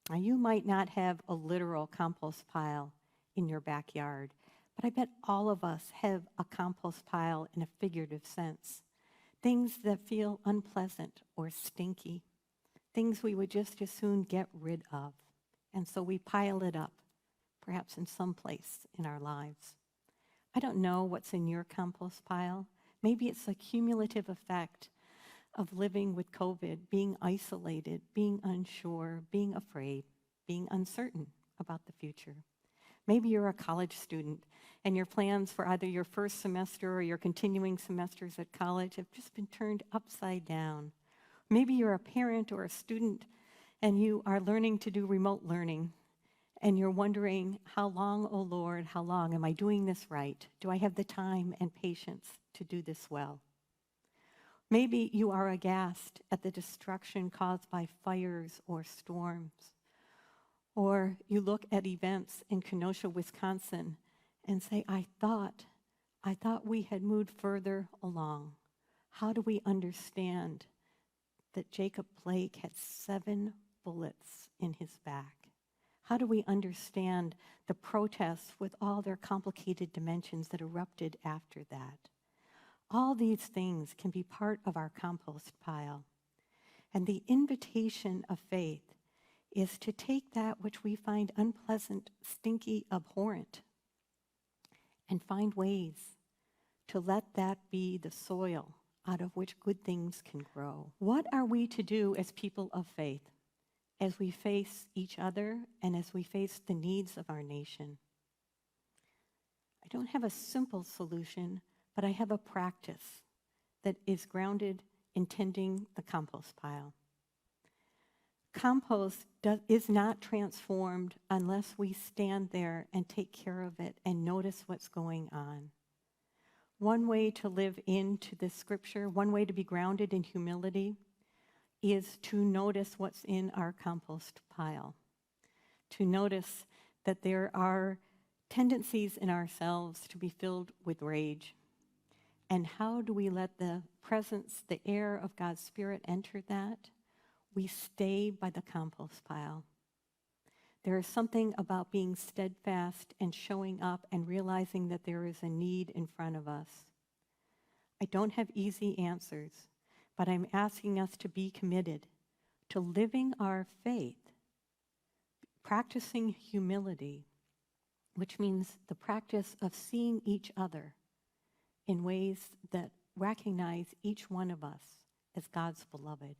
Now, you might not have a literal compost pile in your backyard, but I bet all of us have a compost pile in a figurative sense. Things that feel unpleasant or stinky, things we would just as soon get rid of. And so we pile it up, perhaps in some place in our lives. I don't know what's in your compost pile. Maybe it's a cumulative effect of living with COVID, being isolated, being unsure, being afraid, being uncertain about the future. Maybe you're a college student and your plans for either your first semester or your continuing semesters at college have just been turned upside down. Maybe you're a parent or a student and you are learning to do remote learning and you're wondering, how long, oh Lord, how long? Am I doing this right? Do I have the time and patience to do this well? Maybe you are aghast at the destruction caused by fires or storms. Or you look at events in Kenosha, Wisconsin, and say, I thought we had moved further along. How do we understand that Jacob Blake had 7 bullets in his back? How do we understand the protests with all their complicated dimensions that erupted after that? All these things can be part of our compost pile. And the invitation of faith is to take that which we find unpleasant, stinky, abhorrent, and find ways to let that be the soil out of which good things can grow. What are we to do as people of faith as we face each other and as we face the needs of our nation? I don't have a simple solution, but I have a practice that is grounded in tending the compost pile. Compost is not transformed unless we stand there and take care of it and notice what's going on. One way to live into this scripture, one way to be grounded in humility, is to notice what's in our compost pile. To notice that there are tendencies in ourselves to be filled with rage. And how do we let the presence, the air of God's Spirit enter that? We stay by the compost pile. There is something about being steadfast and showing up and realizing that there is a need in front of us. I don't have easy answers, but I'm asking us to be committed to living our faith, practicing humility, which means the practice of seeing each other in ways that recognize each one of us as God's beloved.